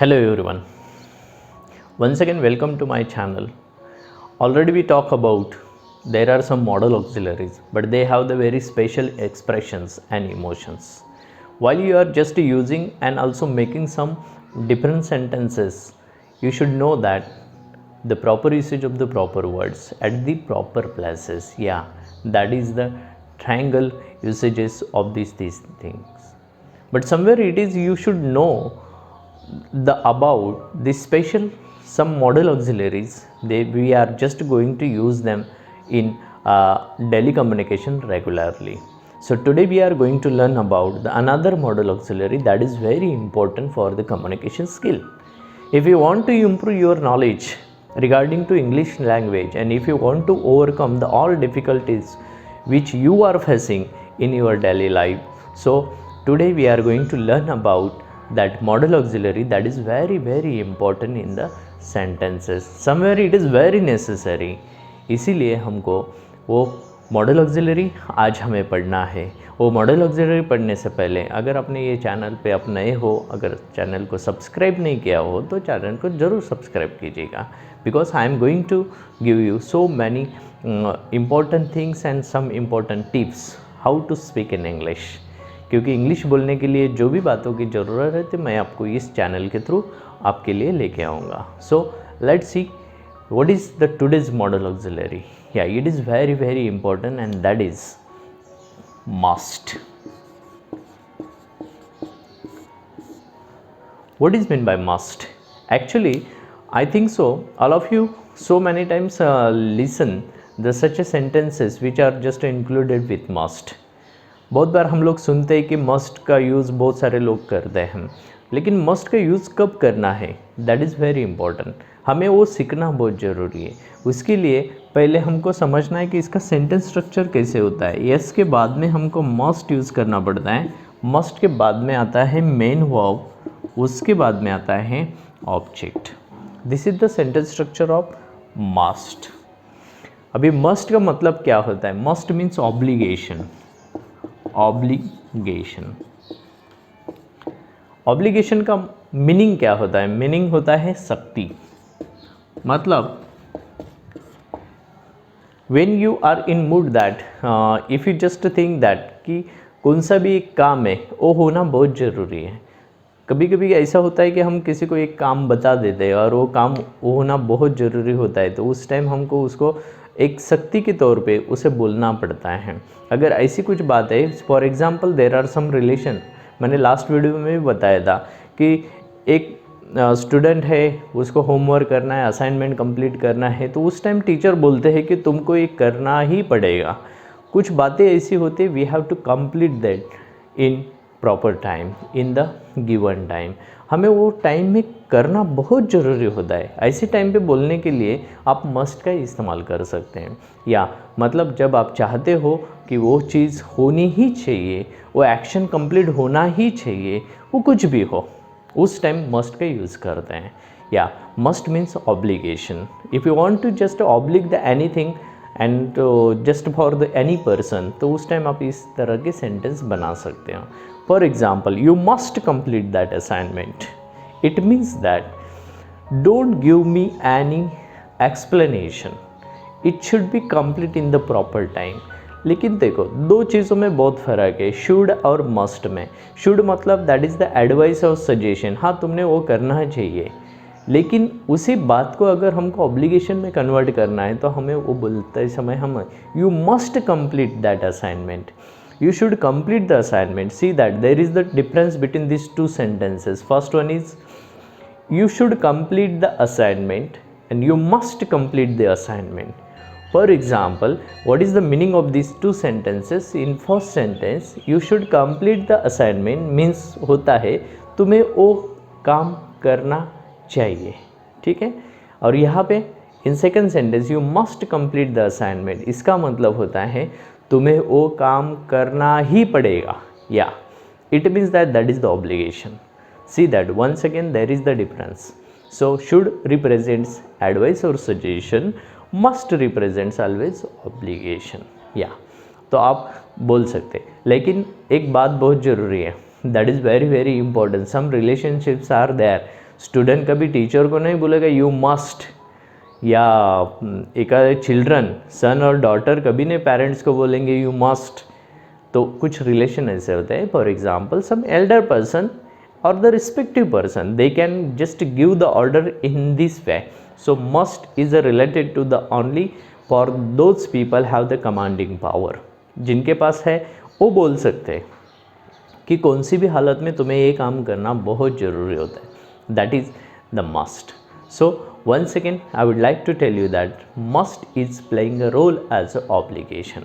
Hello everyone. Once again welcome to my channel. Already we talk about there are some modal auxiliaries but they have the very special expressions and emotions. While you are just using and also making some different sentences, you should know that the proper usage of the proper words at the proper places. Yeah, that is the triangle usages of these things. But somewhere it is you should know the about the special some model auxiliaries we are just going to use them in daily communication regularly. So today we are going to learn about the another model auxiliary that is very important for the communication skill. If you want to improve your knowledge regarding to English language and if you want to overcome the all difficulties which you are facing in your daily life, so today we are going to learn about that modal auxiliary that is very important in the sentences. Somewhere it is very necessary, इसीलिए हमको वो model auxiliary आज हमें पढ़ना है. वो model auxiliary पढ़ने से पहले अगर आपने ये चैनल पे आप नए हो, अगर चैनल को सब्सक्राइब नहीं किया हो तो चैनल को ज़रूर सब्सक्राइब कीजिएगा, because I am going to give you so many important things and some important tips how to speak in English. क्योंकि इंग्लिश बोलने के लिए जो भी बातों की ज़रूरत है तो मैं आपको इस चैनल के थ्रू आपके लिए लेके आऊँगा. So let's see what is the today's modal auxiliary. Yeah, it is very important and that is must. What is meant by must? Actually I think so all of you so many times listen the such a sentences which are just included with must. बहुत बार हम लोग सुनते हैं कि must का use बहुत सारे लोग करते हैं, लेकिन मस्ट का यूज़ कब करना है दैट इज़ वेरी इंपॉर्टेंट. हमें वो सीखना बहुत ज़रूरी है. उसके लिए पहले हमको समझना है कि इसका सेंटेंस स्ट्रक्चर कैसे होता है. यस के बाद में हमको मस्ट यूज़ करना पड़ता है. मस्ट के बाद में आता है मेन वर्ब, उसके बाद में आता है object. This is the sentence structure of must. अभी मस्ट का मतलब क्या होता है? Must means obligation. Obligation obligation का मीनिंग क्या होता है? मीनिंग होता है शक्ति. मतलब when you are in mood that if you just think that कि कौन सा भी एक काम है वो होना बहुत ज़रूरी है. कभी कभी ऐसा होता है कि हम किसी को एक काम बता देते हैं और वो काम वो होना बहुत ज़रूरी होता है, तो उस टाइम हमको उसको एक शक्ति के तौर पे उसे बोलना पड़ता है. अगर ऐसी कुछ बात है, for example there are some relation, मैंने लास्ट वीडियो में भी बताया था कि एक स्टूडेंट है, उसको होमवर्क करना है, असाइनमेंट कंप्लीट करना है, तो उस टाइम टीचर बोलते हैं कि तुमको ये करना ही पड़ेगा. कुछ बातें ऐसी होती है we have to complete that in proper time, in the given time. हमें वो टाइम में करना बहुत ज़रूरी होता है. ऐसे टाइम पे बोलने के लिए आप मस्ट का इस्तेमाल कर सकते हैं. या मतलब जब आप चाहते हो कि वो चीज़ होनी ही चाहिए, वो एक्शन कंप्लीट होना ही चाहिए, वो कुछ भी हो, उस टाइम मस्ट का यूज़ करते हैं. या must means obligation. If you want to just oblige the anything and just for the any person, तो उस टाइम आप इस तरह के सेंटेंस बना सकते हो. For example, you must complete that assignment. It means that don't give me any explanation, it should be complete in the proper time. लेकिन देखो दो चीज़ों में बहुत फ़र्क है, शुड और मस्ट में. शुड मतलब दैट इज़ द एडवाइस और सजेशन, हाँ तुमने वो करना चाहिए. लेकिन उसी बात को अगर हमको ऑब्लिगेशन में कन्वर्ट करना है तो हमें वो बोलते समय हम you must complete that assignment, you should complete the assignment. See that there is the difference between these two sentences. First one is you should complete the assignment and you must complete the assignment. For example, what is the meaning of these two sentences? In first sentence, you should complete the assignment means होता है तुम्हें वो काम करना चाहिए, ठीक है. और यहाँ पे in second sentence you must complete the assignment, इसका मतलब होता है तुम्हें वो काम करना ही पड़ेगा. या it means that is the obligation. See that once again there is the difference. So should represents advice और suggestion, must represents always obligation. या तो आप बोल सकते, लेकिन एक बात बहुत ज़रूरी है that is very important. Some relationships are there student कभी टीचर को नहीं बोलेगा यू मस्ट, या एक चिल्ड्रन सन और डॉटर कभी नहीं पेरेंट्स को बोलेंगे यू मस्ट। तो कुछ रिलेशन ऐसे होते हैं, for example some elder person or the respective person, they can just give the order in this way. So must is related to the only for those people have the commanding power, जिनके पास है वो बोल सकते हैं कि कौन सी भी हालत में तुम्हें ये काम करना बहुत ज़रूरी होता है, that is the must. So once again I would like to tell you that must is playing a role as a obligation.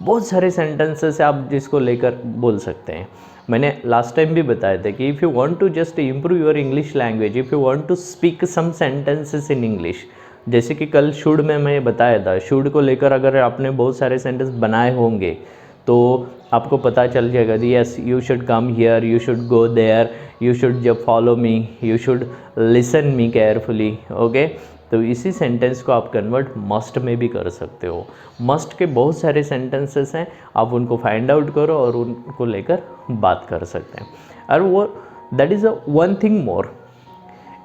बहुत सारे सेंटेंसेस आप जिसको लेकर बोल सकते हैं। मैंने लास्ट टाइम भी बताया था कि if you want to just improve your English language, if you want to speak some sentences in English, जैसे कि कल शुड में मैं बताया था, शुड को लेकर अगर आपने बहुत सारे सेंटेंस बनाए होंगे तो आपको पता चल जाएगा the yes you should come here, you should go there, you should जब follow me, you should listen me carefully, okay. तो इसी सेंटेंस को आप कन्वर्ट मस्ट में भी कर सकते हो। मस्ट के बहुत सारे सेंटेंसेस हैं, आप उनको फाइंड आउट करो और उनको लेकर बात कर सकते हैं। और वो that is a one thing more,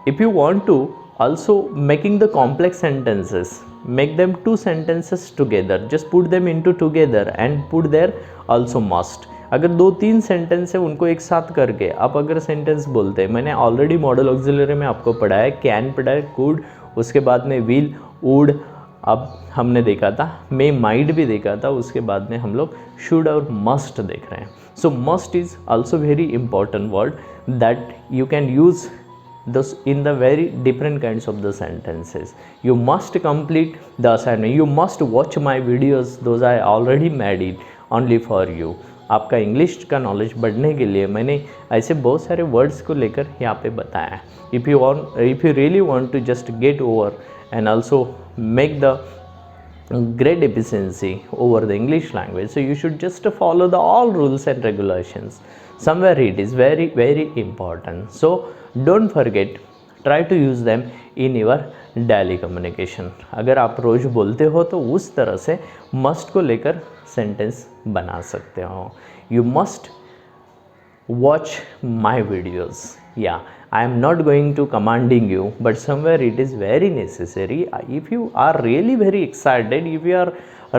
if you want to also making the complex sentences, make them two sentences together, just put them into together and put there also must. अगर 2-3 सेंटेंस है उनको एक साथ करके आप अगर sentence बोलते हैं, मैंने ऑलरेडी मॉडल ऑक्सिलरी में आपको पढ़ाया, कैन पढ़ाया, कुड, उसके बाद में विल, वुड, अब हमने देखा था मे, माइट भी देखा था, उसके बाद में हम लोग शुड और मस्ट देख रहे हैं। सो must is also very important word that you can use those in the very different kinds of the sentences. You must complete the assignment, you must watch my videos, those I already made it only for you. आपका English का knowledge बढ़ने के लिए मैंने ऐसे बहुत सारे words को लेकर यहाँ पे बताया है. If you really want to just get over and also make the great efficiency over the English language, so you should just follow the all rules and regulations. Somewhere it is very, very important. So don't forget, try to use them in your daily communication. अगर आप रोज़ बोलते हो तो उस तरह से must को लेकर सेंटेंस बना सकते हो. You must watch my videos. Yeah, I am not going to commanding you, but somewhere it is very necessary. If you are really very excited, if you are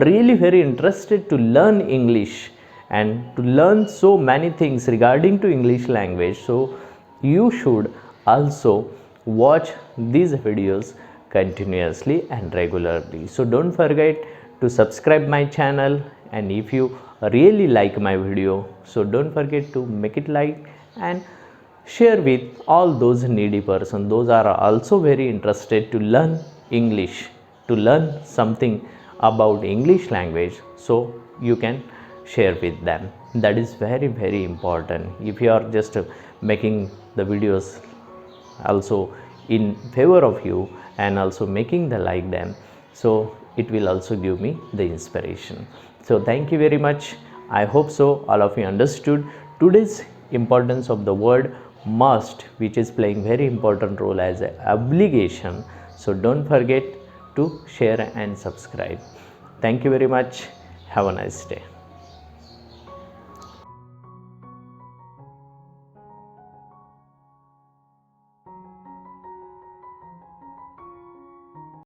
really very interested to learn English and to learn so many things regarding to English language, so you should also watch these videos continuously and regularly. So don't forget to subscribe my channel, and if you really like my video, so don't forget to make it like and share with all those needy person, those are also very interested to learn English, to learn something about English language, so you can share with them. That is very, very important. If you are just making the videos also in favor of you and also making the like them, so it will also give me the inspiration. So thank you very much. I hope so all of you understood today's importance of the word must, which is playing very important role as an obligation. So don't forget to share and subscribe. Thank you very much. Have a nice day.